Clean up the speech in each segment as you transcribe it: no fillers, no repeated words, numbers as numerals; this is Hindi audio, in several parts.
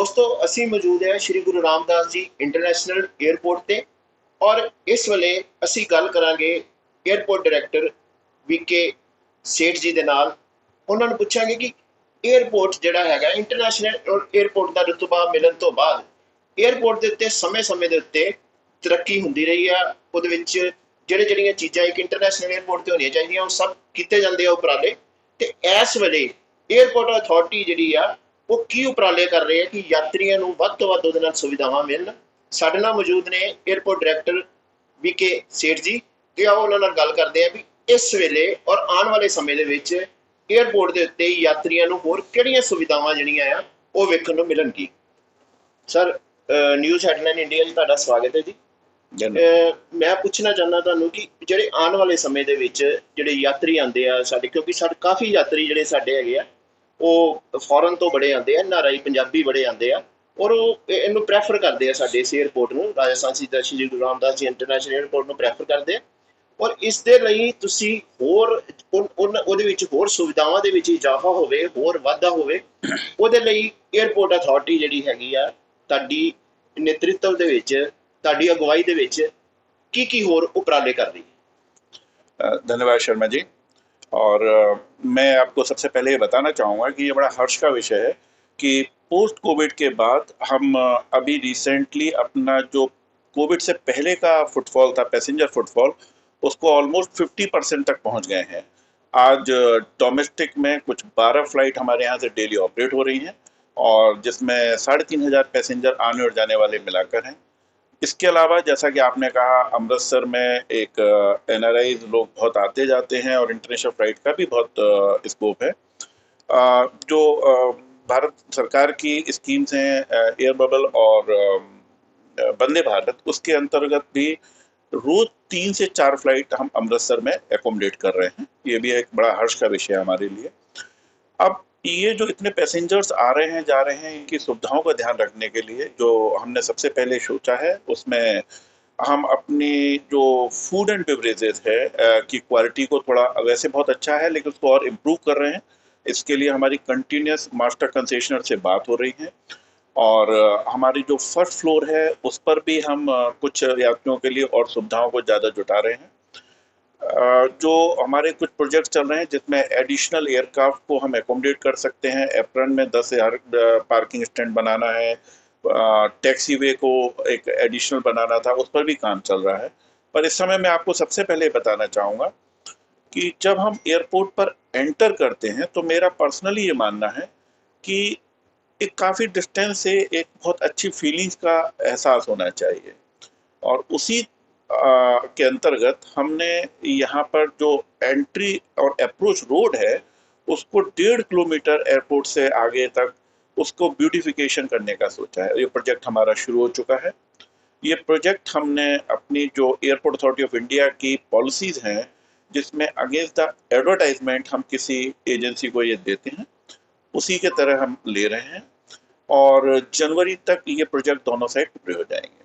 ਦੋਸਤੋ ਅਸੀਂ ਮੌਜੂਦ ਹੈ ਸ਼੍ਰੀ ਗੁਰੂ ਰਾਮਦਾਸ ਜੀ ਇੰਟਰਨੈਸ਼ਨਲ 에ਅਰਪੋਰਟ ਤੇ ਔਰ ਇਸ ਵੇਲੇ ਅਸੀਂ ਗੱਲ ਕਰਾਂਗੇ 에ਅਰਪੋਰਟ ਡਾਇਰੈਕਟਰ ਵੀਕੇ ਸੇਠ ਜੀ ਦੇ ਨਾਲ। ਉਹਨਾਂ ਨੂੰ ਪੁੱਛਾਂਗੇ ਕਿ 에ਅਰਪੋਰਟ ਜਿਹੜਾ ਹੈਗਾ ਇੰਟਰਨੈਸ਼ਨਲ 에ਅਰਪੋਰਟ ਦਾ ਰੁਤਬਾ ਮਿਲਣ ਤੋਂ ਬਾਅਦ 에ਅਰਪੋਰਟ ਦੇ ਉੱਤੇ ਸਮੇਂ-ਸਮੇਂ ਦੇ ਉੱਤੇ ਤਰੱਕੀ ਹੁੰਦੀ ਰਹੀ ਆ। ਉਹਦੇ ਵਿੱਚ ਜਿਹੜੀਆਂ ਚੀਜ਼ਾਂ ਇੱਕ ਇੰਟਰਨੈਸ਼ਨਲ 에ਅਰਪੋਰਟ ਤੇ ਹੋਣੀਆਂ ਚਾਹੀਦੀਆਂ ਉਹ ਸਭ ਕੀਤੇ ਜਾਂਦੇ ਆ ਉਪਰਾਲੇ। ਤੇ ਇਸ ਵੇਲੇ 에ਅਰਪੋਰਟ ਅਥਾਰਟੀ ਜਿਹੜੀ ਆ ਉਹ ਕੀ ਉਪਰਾਲੇ ਕਰ ਰਹੇ ਆ ਕਿ ਯਾਤਰੀਆਂ ਨੂੰ ਵੱਧ ਤੋਂ ਵੱਧ ਉਹਦੇ ਨਾਲ ਸੁਵਿਧਾਵਾਂ ਮਿਲਣ। ਸਾਡੇ ਨਾਲ ਮੌਜੂਦ ਨੇ 에ਅਰਪੋਰਟ ਡਾਇਰੈਕਟਰ ਵੀਕੇ ਸੇਠ ਜੀ ਤੇ ਆਓ ਉਹਨਾਂ ਨਾਲ ਗੱਲ ਕਰਦੇ ਆ ਵੀ ਇਸ ਵੇਲੇ ਔਰ ਆਉਣ ਵਾਲੇ ਸਮੇਂ ਦੇ ਵਿੱਚ 에ਅਰਪੋਰਟ ਦੇ ਉੱਤੇ ਯਾਤਰੀਆਂ ਨੂੰ ਹੋਰ ਕਿਹੜੀਆਂ ਸੁਵਿਧਾਵਾਂ ਜਿਹੜੀਆਂ ਆ ਉਹ ਵੇਖਣ ਨੂੰ ਮਿਲਣਗੀ। ਸਰ, ਨਿਊਜ਼ ਹੈਡਲਾਈਨ ਇੰਡੀਆ 'ਚ ਤੁਹਾਡਾ ਸਵਾਗਤ ਹੈ ਜੀ। ਮੈਂ ਪੁੱਛਣਾ ਚਾਹੁੰਦਾ ਤੁਹਾਨੂੰ ਕਿ ਜਿਹੜੇ ਆਉਣ ਵਾਲੇ ਸਮੇਂ ਦੇ ਵਿੱਚ ਜਿਹੜੇ ਯਾਤਰੀ ਆਉਂਦੇ ਆ ਸਾਡੇ, ਕਿਉਂਕਿ ਸਾਡੇ ਕਾਫੀ ਯਾਤਰੀ ਜਿਹੜੇ ਸਾਡੇ ਹੈਗੇ ਆ ਉਹ ਫੋਰਨ ਤੋਂ ਬੜੇ ਆਉਂਦੇ ਆ, NRI ਪੰਜਾਬੀ ਬੜੇ ਆਉਂਦੇ ਆ ਔਰ ਉਹ ਇਹਨੂੰ ਪ੍ਰੈਫਰ ਕਰਦੇ ਆ ਸਾਡੇ ਇਸ 에ਅਰਪੋਰਟ ਨੂੰ, ਰਾਜਸਥਾਨ ਸ਼੍ਰੀ ਗੁਰੂ ਰਾਮਦਾਸ ਜੀ ਇੰਟਰਨੈਸ਼ਨਲ 에ਅਰਪੋਰਟ ਨੂੰ ਪ੍ਰੈਫਰ ਕਰਦੇ ਆ। ਔਰ ਇਸ ਦੇ ਲਈ ਤੁਸੀਂ ਹੋਰ ਉਹਦੇ ਵਿੱਚ ਹੋਰ ਸੁਵਿਧਾਵਾਂ ਦੇ ਵਿੱਚ ਇਜ਼ਾਫਾ ਹੋਵੇ, ਹੋਰ ਵਾਧਾ ਹੋਵੇ, ਉਹਦੇ ਲਈ 에ਅਰਪੋਰਟ ਅਥਾਰਟੀ ਜਿਹੜੀ ਹੈਗੀ ਆ ਤੁਹਾਡੀ ਨੇਤਰਤਵ ਦੇ ਵਿੱਚ, ਤੁਹਾਡੀ ਅਗਵਾਈ ਦੇ ਵਿੱਚ ਕੀ ਹੋਰ उपराले कर रही है? धन्यवाद शर्मा जी। और मैं आपको सबसे पहले ये बताना चाहूँगा कि ये बड़ा हर्ष का विषय है कि पोस्ट कोविड के बाद हम अभी रिसेंटली अपना जो कोविड से पहले का फुटफॉल था, पैसेंजर फुटफॉल, उसको ऑलमोस्ट 50% तक पहुँच गए हैं। आज डोमेस्टिक में कुछ 12 फ्लाइट हमारे यहाँ से डेली ऑपरेट हो रही हैं और जिसमें 3500 पैसेंजर आने और जाने वाले मिलाकर हैं। इसके अलावा जैसा कि आपने कहा, अमृतसर में एक NRI लोग बहुत आते जाते हैं और इंटरनेशनल फ्लाइट का भी बहुत स्कोप है। जो भारत सरकार की स्कीम्स हैं एयर बबल और वंदे भारत, उसके अंतर्गत भी रोज 3 से 4 फ्लाइट हम अमृतसर में एकोमोडेट कर रहे हैं। ये भी एक बड़ा हर्ष का विषय है हमारे लिए। अब ये जो इतने पैसेंजर्स आ रहे हैं जा रहे हैं, इनकी सुविधाओं का ध्यान रखने के लिए जो हमने सबसे पहले सोचा है उसमें हम अपनी जो फूड एंड बेवरेजेस है की क्वालिटी को थोड़ा, वैसे बहुत अच्छा है लेकिन उसको और इम्प्रूव कर रहे हैं। इसके लिए हमारी कंटिन्यूस मास्टर कंसेशनर से बात हो रही है और हमारी जो फर्स्ट फ्लोर है उस पर भी हम कुछ यात्रियों के लिए और सुविधाओं को ज़्यादा जुटा रहे हैं। जो हमारे कुछ प्रोजेक्ट चल रहे हैं जिसमें एडिशनल एयरक्राफ्ट को हम एकोमोडेट कर सकते हैं। एप्रन में 10,000 पार्किंग स्टैंड बनाना है, टैक्सी वे को एक एडिशनल बनाना था, उस पर भी काम चल रहा है। पर इस समय मैं आपको सबसे पहले बताना चाहूँगा कि जब हम एयरपोर्ट पर एंटर करते हैं तो मेरा पर्सनली ये मानना है कि एक काफ़ी डिस्टेंस से एक बहुत अच्छी फीलिंग्स का एहसास होना चाहिए और उसी के अंतर्गत हमने यहाँ पर जो एंट्री और अप्रोच रोड है उसको 1.5 किलोमीटर एयरपोर्ट से आगे तक उसको ब्यूटिफिकेशन करने का सोचा है। ये प्रोजेक्ट हमारा शुरू हो चुका है। ये प्रोजेक्ट हमने अपनी जो एयरपोर्ट अथॉरिटी ऑफ इंडिया की पॉलिसीज़ हैं जिसमें अगेंस्ट द एडवर्टाइजमेंट हम किसी एजेंसी को ये देते हैं, उसी के तरह हम ले रहे हैं और जनवरी तक ये प्रोजेक्ट दोनों साइड पूरे हो जाएंगे,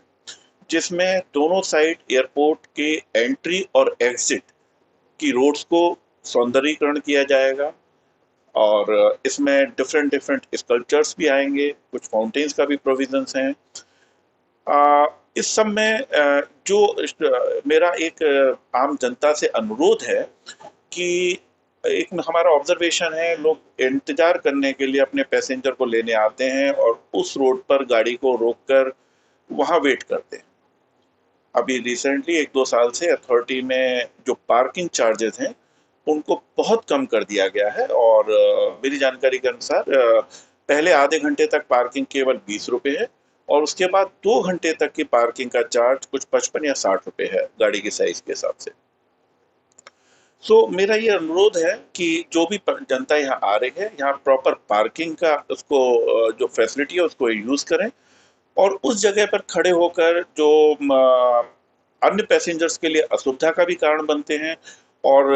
जिसमें दोनों साइड एयरपोर्ट के एंट्री और एग्जिट की रोड्स को सौंदर्यीकरण किया जाएगा और इसमें डिफरेंट स्कल्पचर्स भी आएंगे, कुछ फाउंटेन्स का भी प्रोविजंस हैं। इस सब में जो मेरा एक आम जनता से अनुरोध है कि एक हमारा ऑब्जर्वेशन है, लोग इंतज़ार करने के लिए अपने पैसेंजर को लेने आते हैं और उस रोड पर गाड़ी को रोककर वहाँ वेट करते हैं। अभी रिसेंटली 1-2 साल से अथॉरिटी में जो पार्किंग चार्जेस हैं उनको बहुत कम कर दिया गया है और मेरी जानकारी के अनुसार पहले आधे घंटे तक पार्किंग केवल 20 रुपये है और उसके बाद 2 घंटे तक की पार्किंग का चार्ज कुछ 55 या 60 रुपये है गाड़ी की साइज के हिसाब से। सो मेरा ये अनुरोध है कि जो भी जनता यहाँ आ रही है, यहाँ प्रॉपर पार्किंग का उसको जो फैसिलिटी है उसको यूज़ करें और उस जगह पर खड़े होकर जो अन्य पैसेंजर्स के लिए असुविधा का भी कारण बनते हैं और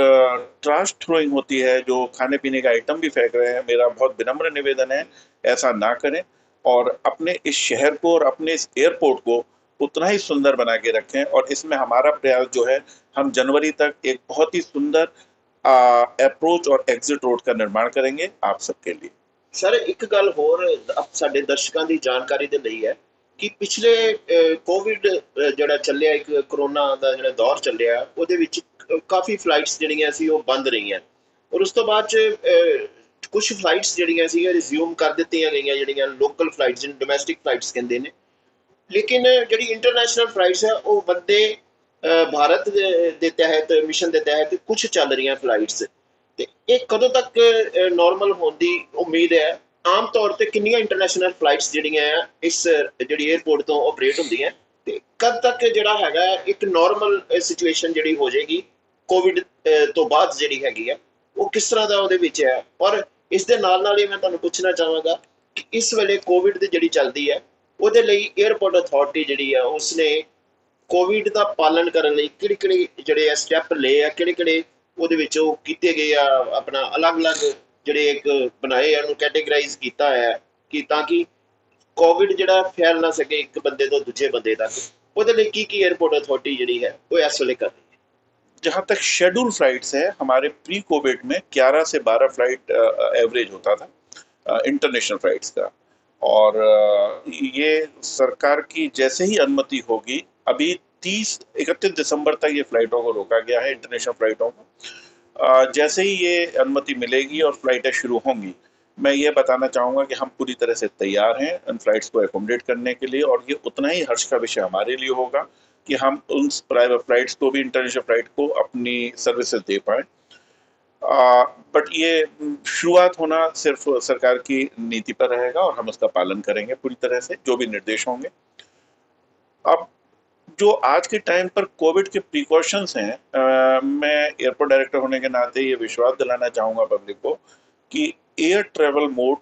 ट्रैश थ्रोइंग होती है, जो खाने पीने का आइटम भी फेंक रहे हैं, मेरा बहुत विनम्र निवेदन है ऐसा ना करें और अपने इस शहर को और अपने इस एयरपोर्ट को उतना ही सुंदर बना के रखें। और इसमें हमारा प्रयास जो है, हम जनवरी तक एक बहुत ही सुंदर अप्रोच और एग्जिट रोड का निर्माण करेंगे आप सबके लिए। ਸਰ ਇੱਕ ਗੱਲ ਹੋਰ ਸਾਡੇ ਦਰਸ਼ਕਾਂ ਦੀ ਜਾਣਕਾਰੀ ਦੇ ਲਈ ਹੈ ਕਿ ਪਿਛਲੇ ਕੋਵਿਡ ਜਿਹੜਾ ਚੱਲਿਆ, ਇੱਕ ਕਰੋਨਾ ਦਾ ਜਿਹੜਾ ਦੌਰ ਚੱਲਿਆ, ਉਹਦੇ ਵਿੱਚ ਕਾਫੀ ਫਲਾਈਟਸ ਜਿਹੜੀਆਂ ਸੀ ਉਹ ਬੰਦ ਰਹੀਆਂ, ਔਰ ਉਸ ਤੋਂ ਬਾਅਦ ਚ ਕੁਝ ਫਲਾਈਟਸ ਜਿਹੜੀਆਂ ਸੀ ਰਿਜ਼ਿਊਮ ਕਰ ਦਿੱਤੀਆਂ ਗਈਆਂ, ਜਿਹੜੀਆਂ ਲੋਕਲ ਫਲਾਈਟਸ ਜਿਹਨੂੰ ਡੋਮੈਸਟਿਕ ਫਲਾਈਟਸ ਕਹਿੰਦੇ ਨੇ। ਲੇਕਿਨ ਜਿਹੜੀ ਇੰਟਰਨੈਸ਼ਨਲ ਫਲਾਈਟਸ ਹੈ ਉਹ ਵੰਦੇ ਭਾਰਤ ਦੇ ਤਹਿਤ, ਮਿਸ਼ਨ ਦੇ ਤਹਿਤ ਕੁਝ ਚੱਲ ਰਹੀਆਂ ਫਲਾਈਟਸ, ਤੇ ਇਹ ਕਦੋਂ ਤੱਕ ਨਾਰਮਲ ਹੋਣ ਦੀ ਉਮੀਦ ਹੈ? ਆਮ ਤੌਰ ਤੇ ਕਿੰਨੀਆਂ ਇੰਟਰਨੈਸ਼ਨਲ ਫਲਾਈਟਸ ਜਿਹੜੀਆਂ ਆ ਇਸ ਜਿਹੜੀ 에ਅਰਪੋਰਟ ਤੋਂ ਆਪਰੇਟ ਹੁੰਦੀਆਂ, ਤੇ ਕਦ ਤੱਕ ਜਿਹੜਾ ਹੈਗਾ ਇੱਕ ਨਾਰਮਲ ਸਿਚੁਏਸ਼ਨ ਜਿਹੜੀ ਹੋ ਜਾਏਗੀ ਕੋਵਿਡ ਤੋਂ ਬਾਅਦ ਜਿਹੜੀ ਹੈਗੀ ਆ, ਉਹ ਕਿਸ ਤਰ੍ਹਾਂ ਦਾ ਉਹਦੇ ਵਿੱਚ ਹੈ? ਔਰ ਇਸ ਦੇ ਨਾਲ ਹੀ ਮੈਂ ਤੁਹਾਨੂੰ ਪੁੱਛਣਾ ਚਾਹਾਂਗਾ ਕਿ ਇਸ ਵੇਲੇ ਕੋਵਿਡ ਦੀ ਜਿਹੜੀ ਚੱਲਦੀ ਹੈ, ਉਹਦੇ ਲਈ 에ਅਰਪੋਰਟ ਅਥਾਰਟੀ ਜਿਹੜੀ ਆ ਉਸਨੇ ਕੋਵਿਡ ਦਾ ਪਾਲਣ ਕਰਨ ਲਈ ਕਿਹੜੇ ਕਿਹੜੇ ਜਿਹੜੇ ਆ ਸਟੈਪ ਲਏ ਆ, ਕਿਹੜੇ ਕਿਹੜੇ ਉਹਦੇ ਵਿੱਚ ਉਹ ਕੀਤੇ ਗਏ ਆ, ਆਪਣਾ ਅਲੱਗ-ਅਲੱਗ ਜਿਹੜੇ ਇੱਕ ਬਣਾਏ ਆ, ਉਹਨੂੰ ਕੈਟੇਗਰਾਈਜ਼ ਕੀਤਾ ਹੈ ਕਿ ਤਾਂ ਕਿ ਕੋਵਿਡ ਜਿਹੜਾ ਫੈਲ ਨਾ ਸਕੇ ਇੱਕ ਬੰਦੇ ਤੋਂ ਦੂਜੇ ਬੰਦੇ तक। ਉਹਦੇ ਲਈ ਕੀ 에ਅਰਪੋर्ट अथॉरिटी ਜਿਹੜੀ ਹੈ ਉਹ ਇਸ ਵੇਲੇ ਕਰ ਰਹੀ है? जहाँ तक शेड्यूल फ्लाइट्स है, हमारे प्री कोविड में 11 से 12 फ्लाइट एवरेज होता था इंटरनेशनल फ्लाइट्स का। और ये सरकार की जैसे ही अनुमति होगी, अभी 31 दिसंबर तक ये फ्लाइटों को रोका गया है, इंटरनेशनल फ्लाइटों को। जैसे ही ये अनुमति मिलेगी और फ्लाइटें शुरू होंगी, मैं ये बताना चाहूँगा कि हम पूरी तरह से तैयार हैं उन फ्लाइट्स को एकोमोडेट करने के लिए। और ये उतना ही हर्ष का विषय हमारे लिए होगा कि हम उन प्राइवेट फ्लाइट्स को भी, इंटरनेशनल फ्लाइट को अपनी सर्विसेज दे पाएँ। बट ये शुरुआत होना सिर्फ सरकार की नीति पर रहेगा और हम उसका पालन करेंगे पूरी तरह से, जो भी निर्देश होंगे। अब जो आज के टाइम पर कोविड के प्रिकॉशंस हैं, मैं एयरपोर्ट डायरेक्टर होने के नाते ये विश्वास दिलाना चाहूँगा पब्लिक को कि एयर ट्रेवल मोड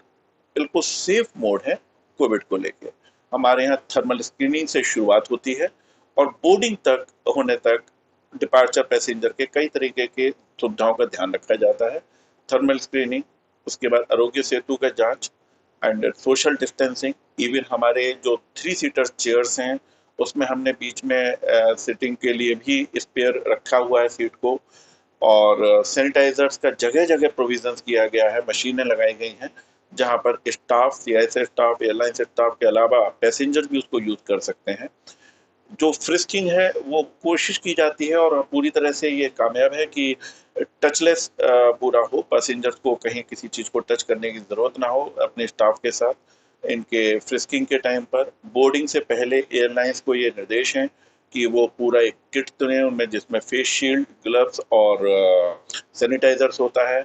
बिल्कुल सेफ मोड है। कोविड को लेकर हमारे यहाँ थर्मल स्क्रीनिंग से शुरुआत होती है और बोर्डिंग तक होने तक डिपार्चर पैसेंजर के कई तरीके के सुविधाओं का ध्यान रखा जाता है। थर्मल स्क्रीनिंग, उसके बाद आरोग्य सेतु का जांच एंड सोशल डिस्टेंसिंग। इवन हमारे जो 3 सीटर चेयर्स हैं उसमें हमने बीच में सिटिंग के लिए भी स्पेयर रखा हुआ है सीट को। और सैनिटाइजर्स का जगह जगह प्रोविजंस किया गया है, मशीनें लगाई गई हैं जहां पर staff, CISF staff, airline staff के अलावा पैसेंजर भी उसको यूज कर सकते हैं। जो फ्रिस्किंग है वो कोशिश की जाती है और पूरी तरह से ये कामयाब है कि टचलेस पूरा हो, पैसेंजर्स को कहीं किसी चीज़ को टच करने की ज़रूरत ना हो अपने स्टाफ के साथ। इनके फ्रिस्किंग के टाइम पर बोर्डिंग से पहले एयरलाइंस को ये निर्देश हैं कि वो पूरा एक किट चुनें उनमें, जिसमें फेस शील्ड, ग्लव्स और सैनिटाइजर्स होता है।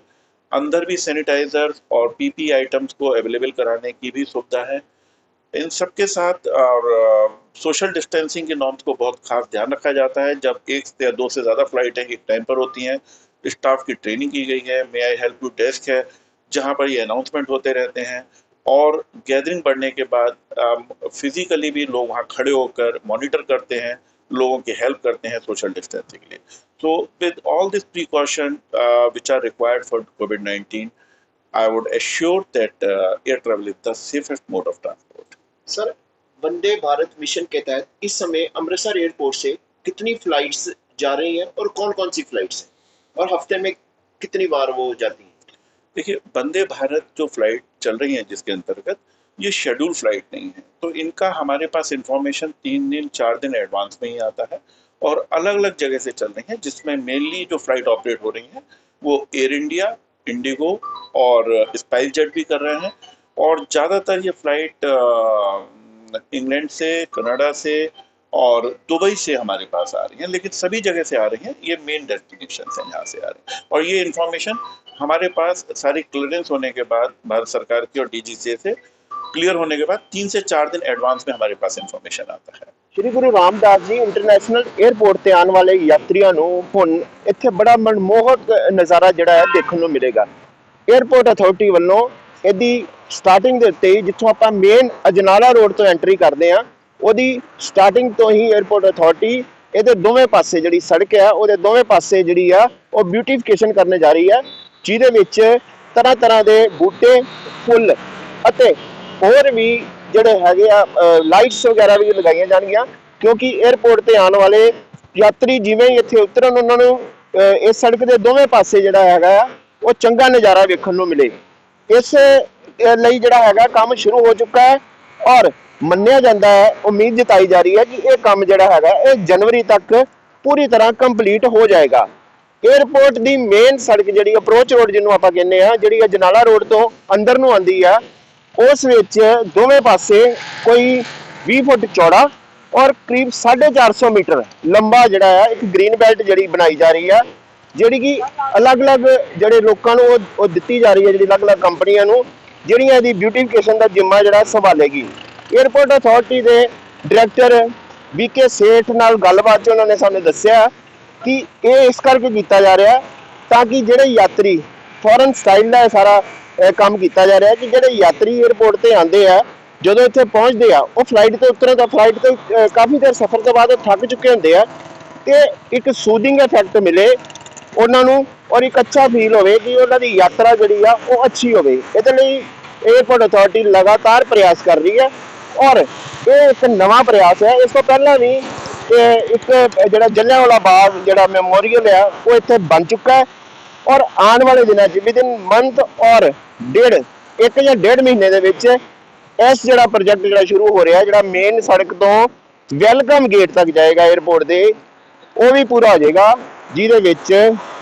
अंदर भी सैनिटाइजर्स और पीपी आइटम्स को अवेलेबल कराने की भी सुविधा है। इन सब के साथ और सोशल डिस्टेंसिंग के नॉर्म्स को बहुत खास ध्यान रखा जाता है। जब 1 या 2 से ज़्यादा फ्लाइटें एक टाइम पर होती हैं, स्टाफ की ट्रेनिंग की गई है। मे आई हेल्प यू डेस्क है जहां पर ये अनाउंसमेंट होते रहते हैं। और गैदरिंग बढ़ने के बाद फिजिकली भी लोग वहाँ खड़े होकर मॉनिटर करते हैं, लोगों की हेल्प करते हैं सोशल डिस्टेंसिंग के लिए। So with all this precaution which are required for COVID-19, I would assure that air travel is the safest mode of transport. Sir, Vande Bharat mission के तहत इस समय अमृतसर एयरपोर्ट से कितनी फ्लाइट्स जा रही हैं और कौन कौन सी फ्लाइट्स हैं, और हफ्ते में कितनी बार वो जाती हैं? देखिए, वंदे भारत जो फ्लाइट चल रही हैं जिसके अंतर्गत, ये शेड्यूल फ्लाइट नहीं है, तो इनका हमारे पास इंफॉर्मेशन 3 दिन 4 दिन एडवांस में ही आता है और अलग अलग जगह से चल रही हैं। जिसमें मेनली जो फ्लाइट ऑपरेट हो रही हैं वो एयर इंडिया, इंडिगो और स्पाइस जेट भी कर रहे हैं। और ज़्यादातर ये फ्लाइट इंग्लैंड से, कनाडा से और दुबई से हमारे पास आ रही हैं, लेकिन सभी जगह से आ रही हैं। ये मेन डेस्टिनेशन हैं जहाँ से आ रही हैं। और ये इन्फॉर्मेशन हमारे पास सारी क्लियरेंस होने के बाद, भारत सरकार की और DGCA से क्लियर होने के बाद 3 से 4 दिन एडवांस में हमारे पास इन्फॉर्मेशन आता है। ਸ਼੍ਰੀ ਗੁਰੂ ਰਾਮਦਾਸ ਜੀ ਇੰਟਰਨੈਸ਼ਨਲ 에ਅਰਪੋਰਟ ਤੇ ਆਉਣ ਵਾਲੇ ਯਾਤਰੀਆਂ ਨੂੰ ਹੁਣ ਇੱਥੇ ਬੜਾ ਮਨਮੋਹਕ ਨਜ਼ਾਰਾ ਜਿਹੜਾ ਹੈ ਦੇਖਣ ਨੂੰ ਮਿਲੇਗਾ। 에ਅਰਪੋਰਟ ਅਥਾਰਟੀ ਵੱਲੋਂ ਇਹਦੀ ਸਟਾਰਟਿੰਗ ਦੇ ਉੱਤੇ ਹੀ, ਜਿੱਥੋਂ ਆਪਾਂ ਮੇਨ ਅਜਨਾਲਾ ਰੋਡ ਤੋਂ ਐਂਟਰੀ ਕਰਦੇ ਆ, ਉਹਦੀ ਸਟਾਰਟਿੰਗ ਤੋਂ ਹੀ 에ਅਰਪੋਰਟ ਅਥਾਰਟੀ ਇਹਦੇ ਦੋਵੇਂ ਪਾਸੇ ਜਿਹੜੀ ਸੜਕ ਆ ਉਹਦੇ ਦੋਵੇਂ ਪਾਸੇ ਜਿਹੜੀ ਆ ਉਹ ਬਿਊਟੀਫਿਕੇਸ਼ਨ ਕਰਨ ਜਾ ਰਹੀ ਹੈ, ਜਿਹਦੇ ਵਿੱਚ ਤਰ੍ਹਾਂ ਤਰ੍ਹਾਂ ਦੇ ਬੂਟੇ, ਫੁੱਲ ਅਤੇ ਹੋਰ ਵੀ ਜਿਹੜੇ ਹੈਗੇ ਆ ਲਾਈਟਸ ਵਗੈਰਾ ਵੀ ਲਗਾਈਆਂ ਜਾਣਗੀਆਂ, ਕਿਉਂਕਿ 에ਅਰਪੋਰਟ ਤੇ ਆਉਣ ਵਾਲੇ ਯਾਤਰੀ ਜਿਵੇਂ ਹੀ ਇੱਥੇ ਉਤਰਨ ਉਹਨਾਂ ਨੂੰ ਇਸ ਸੜਕ ਦੇ ਦੋਵੇਂ ਪਾਸੇ ਜਿਹੜਾ ਹੈਗਾ ਆ ਉਹ ਚੰਗਾ ਨਜ਼ਾਰਾ ਵੇਖਣ ਨੂੰ ਮਿਲੇ। ਇਸ ਲਈ ਜਿਹੜਾ ਹੈਗਾ ਕੰਮ ਸ਼ੁਰੂ ਹੋ ਚੁੱਕਾ ਹੈ ਔਰ ਮੰਨਿਆ ਜਾਂਦਾ ਹੈ, ਉਮੀਦ ਜਤਾਈ ਜਾ ਰਹੀ ਹੈ ਕਿ ਇਹ ਕੰਮ ਜਿਹੜਾ ਹੈਗਾ ਇਹ ਜਨਵਰੀ ਤੱਕ ਪੂਰੀ ਤਰ੍ਹਾਂ ਕੰਪਲੀਟ ਹੋ ਜਾਏਗਾ। 에ਅਰਪੋਰਟ ਦੀ ਮੇਨ ਸੜਕ ਜਿਹੜੀ ਅਪਰੋਚ ਰੋਡ ਜਿਹਨੂੰ ਆਪਾਂ ਕਹਿੰਦੇ ਆ, ਜਿਹੜੀ ਅਜਨਾਲਾ ਰੋਡ ਤੋਂ ਅੰਦਰ ਨੂੰ ਆਉਂਦੀ ਆ, ਉਸ ਵਿੱਚ ਦੋਵੇਂ ਪਾਸੇ ਕੋਈ 20 ਫੁੱਟ ਚੌੜਾ ਔਰ ਕਰੀਬ 450 ਮੀਟਰ ਲੰਬਾ ਜਿਹੜਾ ਹੈ ਇੱਕ ਗ੍ਰੀਨ ਬੈਲਟ ਜਿਹੜੀ ਬਣਾਈ ਜਾ ਰਹੀ ਆ, ਜਿਹੜੀ ਕਿ ਅਲੱਗ-ਅਲੱਗ ਜਿਹੜੇ ਲੋਕਾਂ ਨੂੰ ਉਹ ਦਿੱਤੀ ਜਾ ਰਹੀ ਹੈ, ਜਿਹੜੀ ਅਲੱਗ-ਅਲੱਗ ਕੰਪਨੀਆਂ ਨੂੰ, ਜਿਹੜੀਆਂ ਇਹਦੀ ਬਿਊਟੀਫਿਕੇਸ਼ਨ ਦਾ ਜ਼ਿੰਮਾ ਜਿਹੜਾ ਸੰਭਾਲੇਗੀ। 에ਅਰਪੋਰਟ ਅਥਾਰਟੀ ਦੇ ਡਾਇਰੈਕਟਰ ਵੀਕੇ ਸੇਠ ਨਾਲ ਗੱਲਬਾਤ 'ਚ ਉਹਨਾਂ ਨੇ ਸਾਨੂੰ ਦੱਸਿਆ ਕਿ ਇਹ ਇਸ ਕਰਕੇ ਕੀਤਾ ਜਾ ਰਿਹਾ ਤਾਂ ਕਿ ਜਿਹੜੇ ਯਾਤਰੀ ਫੋਰਨ ਸਟਾਈਲ ਦਾ ਸਾਰਾ ਕੰਮ ਕੀਤਾ ਜਾ ਰਿਹਾ ਕਿ ਜਿਹੜੇ ਯਾਤਰੀ 에ਅਰਪੋਰਟ ਤੇ ਆਉਂਦੇ ਆ, ਜਦੋਂ ਇੱਥੇ ਪਹੁੰਚਦੇ ਆ, ਉਹ ਫਲਾਈਟ ਤੇ ਉਤਰਨ ਤਾਂ ਫਲਾਈਟ ਤੇ ਕਾਫੀ ਦੇਰ ਸਫ਼ਰ ਤੋਂ ਬਾਅਦ ਉਹ ਥੱਕ ਚੁੱਕੇ ਹੁੰਦੇ ਆ, ਤੇ ਇੱਕ ਸੂਦਿੰਗ ਇਫੈਕਟ ਮਿਲੇ ਉਹਨਾਂ ਨੂੰ ਔਰ ਇੱਕ ਅੱਛਾ ਫੀਲ ਹੋਵੇ ਕਿ ਉਹਨਾਂ ਦੀ ਯਾਤਰਾ ਜਿਹੜੀ ਆ ਉਹ ਅੱਛੀ ਹੋਵੇ। ਇਹਦੇ ਲਈ 에ਅਰਪੋਰਟ ਅਥਾਰਟੀ ਲਗਾਤਾਰ ਪ੍ਰਯਾਸ ਕਰ ਰਹੀ ਹੈ ਔਰ ਇਹ ਇੱਕ ਨਵਾਂ ਪ੍ਰਯਾਸ ਹੈ। ਇਸ ਤੋਂ ਪਹਿਲਾਂ ਵੀ ਇੱਕ ਜਿਹੜਾ ਜਲਿਆਂਵਾਲਾ ਬਾਗ ਜਿਹੜਾ ਮੈਮੋਰੀਅਲ ਆ ਉਹ ਇੱਥੇ ਬਣ ਚੁੱਕਾ ਹੈ ਔਰ ਆਉਣ ਵਾਲੇ ਦਿਨਾਂ 'ਚ ਵਿਦਿਨ ਮੰਥ ਔਰ ਇੱਕ ਜਾਂ ਡੇਢ ਮਹੀਨੇ ਦੇ ਵਿੱਚ ਇਸ ਜਿਹੜਾ ਪ੍ਰੋਜੈਕਟ ਜਿਹੜਾ ਸ਼ੁਰੂ ਹੋ ਰਿਹਾ, ਜਿਹੜਾ ਮੇਨ ਸੜਕ ਤੋਂ ਵੈਲਕਮ ਗੇਟ ਤੱਕ ਜਾਏਗਾ 에ਅਰਪੋਰਟ ਦੇ, ਉਹ ਵੀ ਪੂਰਾ ਹੋ ਜਾਏਗਾ, ਜਿਹਦੇ ਵਿੱਚ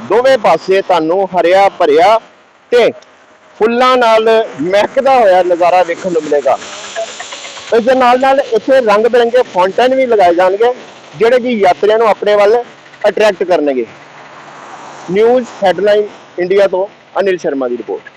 ਦੋਵੇਂ ਪਾਸੇ ਤੁਹਾਨੂੰ ਹਰਿਆ ਭਰਿਆ ਤੇ ਫੁੱਲਾਂ ਨਾਲ ਮਹਿਕਦਾ ਹੋਇਆ ਨਜ਼ਾਰਾ ਵੇਖਣ ਨੂੰ ਮਿਲੇਗਾ। ਇਸ ਦੇ ਨਾਲ ਇੱਥੇ ਰੰਗ ਬਿਰੰਗੇ ਫਾਉਂਟੇਨ ਵੀ ਲਗਾਏ ਜਾਣਗੇ, ਜਿਹੜੇ ਕਿ ਯਾਤਰੀਆਂ ਨੂੰ ਆਪਣੇ ਵੱਲ ਅਟਰੈਕਟ ਕਰਨਗੇ। ਨਿਊਜ਼ ਹੈਡਲਾਈਨ ਇੰਡੀਆ ਤੋਂ ਅਨਿਲ ਸ਼ਰਮਾ ਦੀ ਰਿਪੋਰਟ।